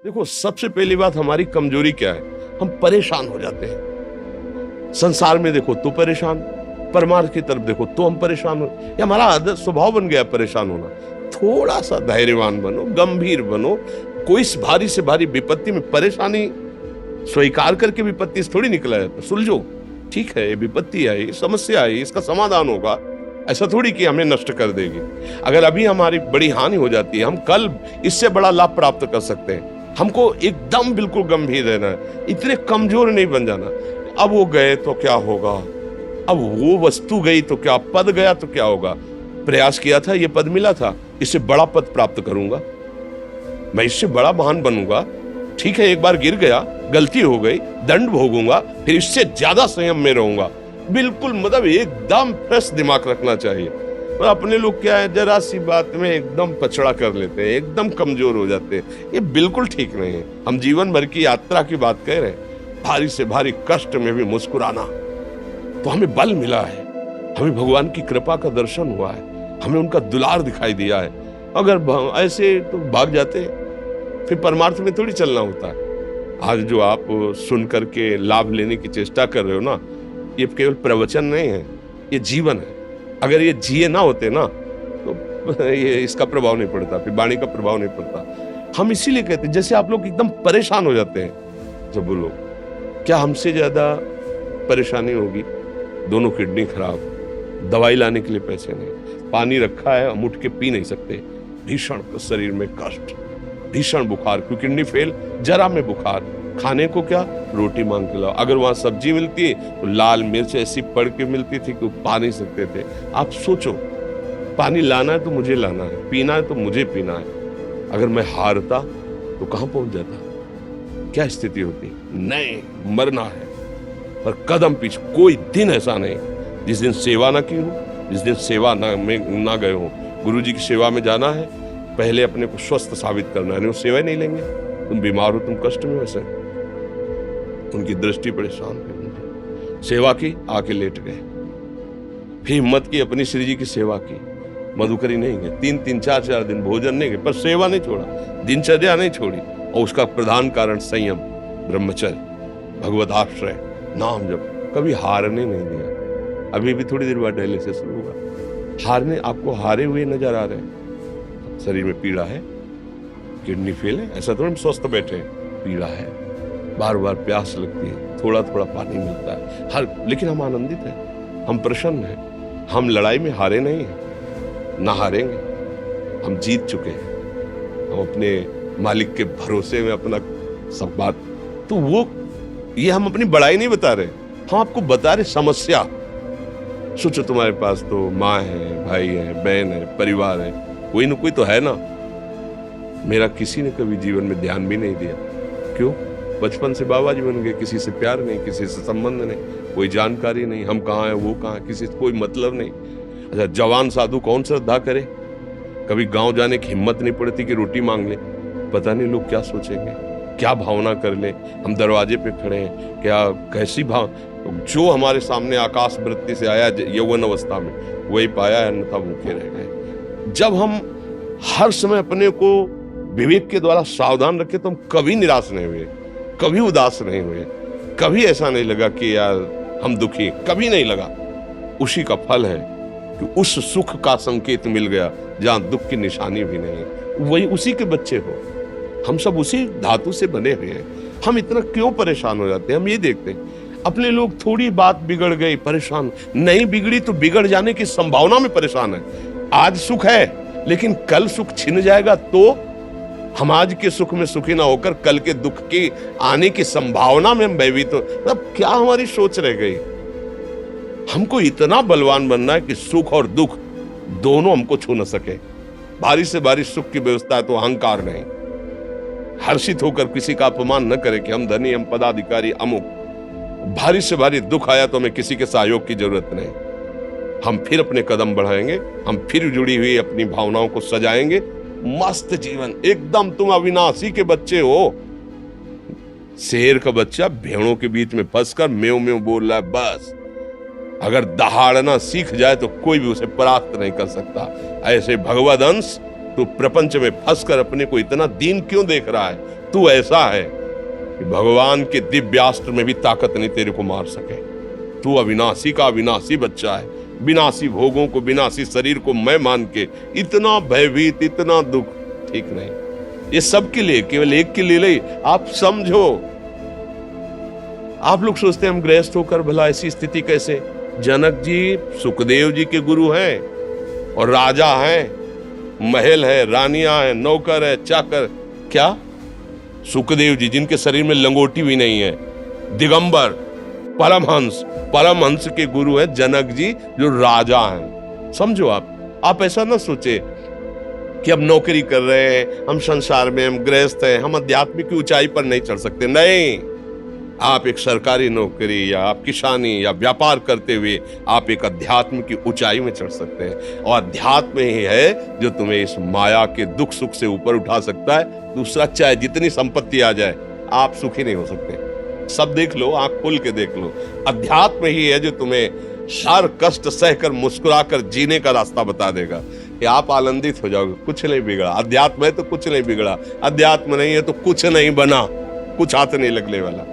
देखो, सबसे पहली बात हमारी कमजोरी क्या है? हम परेशान हो जाते हैं। संसार में देखो तो परेशान, परमार्थ की तरफ देखो तो हम परेशान हो। ये हमारा आदत स्वभाव बन गया परेशान होना। थोड़ा सा धैर्यवान बनो, गंभीर बनो। कोई इस भारी से भारी विपत्ति में परेशानी स्वीकार करके विपत्ति से थोड़ी निकला जाता। सुलझो, ठीक है, ये विपत्ति आई, समस्या आई, इसका समाधान होगा। ऐसा थोड़ी कि हमें नष्ट कर देगी। अगर अभी हमारी बड़ी हानि हो जाती है, हम कल इससे बड़ा लाभ प्राप्त कर सकते हैं। हमको एकदम बिल्कुल गंभीर रहना है, इतने कमजोर नहीं बन जाना। अब वो गए तो क्या होगा, अब वो वस्तु गई तो क्या, पद गया तो क्या होगा। प्रयास किया था, ये पद मिला था, इससे बड़ा पद प्राप्त करूंगा, मैं इससे बड़ा महान बनूंगा। ठीक है, एक बार गिर गया, गलती हो गई, दंड भोगूंगा, फिर इससे ज्यादा संयम में रहूंगा। बिल्कुल मतलब एकदम फ्रेश दिमाग रखना चाहिए। और अपने लोग क्या है, जरा सी बात में एकदम पछड़ा कर लेते हैं, एकदम कमजोर हो जाते हैं। ये बिल्कुल ठीक नहीं है। हम जीवन भर की यात्रा की बात कह रहे हैं, भारी से भारी कष्ट में भी मुस्कुराना, तो हमें बल मिला है, हमें भगवान की कृपा का दर्शन हुआ है, हमें उनका दुलार दिखाई दिया है। अगर ऐसे तो भाग जाते, फिर परमार्थ में थोड़ी चलना होता है। आज जो आप सुन करके लाभ लेने की चेष्टा कर रहे हो ना, ये केवल प्रवचन नहीं है, ये जीवन है। अगर ये जिए ना होते ना तो ये इसका प्रभाव नहीं पड़ता, फिर वाणी का प्रभाव नहीं पड़ता। हम इसीलिए कहते हैं, जैसे आप लोग एकदम परेशान हो जाते हैं जब वो लोग, क्या हमसे ज्यादा परेशानी होगी? दोनों किडनी खराब, दवाई लाने के लिए पैसे नहीं, पानी रखा है हम उठ के पी नहीं सकते, भीषण शरीर में कष्ट, भीषण बुखार, क्योंकि किडनी फेल, जरा में बुखार, खाने को क्या, रोटी मांग के लाओ। अगर वहां सब्जी मिलती है तो लाल मिर्च ऐसी पड़ के मिलती थी कि पा नहीं सकते थे। आप सोचो, पानी लाना है तो मुझे लाना है, पीना है तो मुझे पीना है। अगर मैं हारता तो कहां पहुंच जाता, क्या स्थिति होती? नहीं, मरना है, पर कदम पीछे। कोई दिन ऐसा नहीं जिस दिन सेवा ना की हो, जिस दिन सेवा ना गए हो। गुरु जी की सेवा में जाना है, पहले अपने को स्वस्थ साबित करना है, नहीं वो सेवा नहीं लेंगे। तुम बीमार हो, तुम कष्ट में, वैसे उनकी दृष्टि परेशान है। सेवा की, आके लेट गए, फिर हिम्मत की, अपनी श्री जी की सेवा की, मधुकरी नहीं गए, 3-3, 4-4 दिन भोजन नहीं गए, पर सेवा नहीं छोड़ा, दिनचर्या नहीं छोड़ी। और उसका प्रधान कारण संयम, ब्रह्मचर्य, भगवत आश्रय, नाम जप, कभी हारने नहीं दिया। अभी भी थोड़ी देर बाद डायलिसिस शुरू होगा, हारने, आपको हारे हुए नजर आ रहे हैं। शरीर में पीड़ा है, किडनी फेल है, ऐसा तो हम स्वस्थ बैठे हैं, पीड़ा है, बार बार प्यास लगती है, थोड़ा थोड़ा पानी मिलता है, लेकिन हम आनंदित हैं, हम प्रसन्न हैं। हम लड़ाई में हारे नहीं हैं, ना हारेंगे, हम जीत चुके हैं। हम अपने मालिक के भरोसे में अपना सब बात, तो वो ये हम अपनी बड़ाई नहीं बता रहे, हम आपको बता रहे समस्या। सोचो, तुम्हारे पास तो माँ है, भाई है, बहन है, परिवार है, कोई ना कोई तो है ना। मेरा किसी ने कभी जीवन में ध्यान भी नहीं दिया। क्यों? बचपन से बाबा जी बन गए, किसी से प्यार नहीं, किसी से संबंध नहीं, कोई जानकारी नहीं, हम कहाँ हैं, वो कहाँ, किसी से कोई मतलब नहीं। अच्छा, जवान साधु कौन श्रद्धा करे? कभी गांव जाने की हिम्मत नहीं पड़ती कि रोटी मांग ले, पता नहीं लोग क्या सोचेंगे, क्या भावना कर ले। हम दरवाजे पे खड़े हैं, क्या कैसी भाव, जो हमारे सामने आकाश वृत्ति से आया यौवन अवस्था में, वही पाया, अन्यथा भूखे रह गए। जब हम हर समय अपने को विवेक के द्वारा सावधान रखे तो हम कभी निराश नहीं हुए, कभी उदास नहीं हुए, कभी ऐसा नहीं लगा कि यार हम दुखी, कभी नहीं लगा। उसी का फल है कि उस सुख का संकेत मिल गया जहां दुख की निशानी भी नहीं है। वही उसी के बच्चे हो, हम सब उसी धातु से बने हुए हैं। हम इतना क्यों परेशान हो जाते हैं? हम ये देखते हैं अपने लोग, थोड़ी बात बिगड़ गई परेशान, नहीं बिगड़ी तो बिगड़ जाने की संभावना में परेशान है। आज सुख है, लेकिन कल सुख छिन जाएगा तो हम आज के सुख में सुखी ना होकर कल के दुख की आने की संभावना में हम भयभीत हो। मतलब क्या हमारी सोच रह गई? हमको इतना बलवान बनना है कि सुख और दुख दोनों हमको छू न सके। भारी से भारी सुख की व्यवस्था है तो अहंकार नहीं, हर्षित होकर किसी का अपमान न करे कि हम धनी, हम पदाधिकारी, अमुक। भारी से भारी दुख आया तो हमें किसी के सहयोग की जरूरत नहीं। हम फिर अपने कदम बढ़ाएंगे, हम फिर जुड़ी हुई अपनी भावनाओं को सजाएंगे। मस्त जीवन, एकदम तुम अविनाशी के बच्चे हो। शेर का बच्चा भेड़ों के बीच में फंसकर म्यों म्यों बोल रहा है, बस अगर दहाड़ना सीख जाए तो कोई भी उसे परास्त नहीं कर सकता। ऐसे भगवद अंश तो प्रपंच में फंसकर अपने को इतना दीन क्यों देख रहा है? तू ऐसा है कि भगवान के दिव्यास्त्र में भी ताकत नहीं तेरे को मार सके। तू अविनाशी का अविनाशी बच्चा है। विनाशी भोगों को, विनाशी शरीर को मैं मान के इतना भयभीत, इतना दुख, ठीक नहीं। ये सबके लिए, केवल एक के लिए नहीं। आप समझो, आप लोग सोचते हैं हम गृहस्थ होकर भला ऐसी स्थिति कैसे। जनक जी सुखदेव जी के गुरु हैं और राजा हैं, महल है, रानियां हैं, नौकर है, चाकर। क्या सुखदेव जी जिनके शरीर में लंगोटी भी नहीं है, दिगंबर, परमहंस, परमहंस के गुरु हैं जनक जी जो राजा हैं। समझो आप ऐसा ना सोचे कि हम नौकरी कर रहे हैं, हम संसार में, हम गृहस्थ हैं, हम आध्यात्मिक की ऊंचाई पर नहीं चढ़ सकते। नहीं, आप एक सरकारी नौकरी या आप किसानी या व्यापार करते हुए आप एक अध्यात्म की ऊंचाई में चढ़ सकते हैं। और अध्यात्म ही है जो तुम्हें इस माया के दुख सुख से ऊपर उठा सकता है। दूसरा, चाहे जितनी संपत्ति आ जाए, आप सुखी नहीं हो सकते। सब देख लो, आंख खोल के देख लो, अध्यात्म ही है जो तुम्हें हर कष्ट सहकर मुस्कुराकर जीने का रास्ता बता देगा कि आप आनंदित हो जाओगे। कुछ नहीं बिगड़ा। अध्यात्म है तो कुछ नहीं बिगड़ा, अध्यात्म नहीं है तो कुछ नहीं बना, कुछ हाथ नहीं लगने वाला।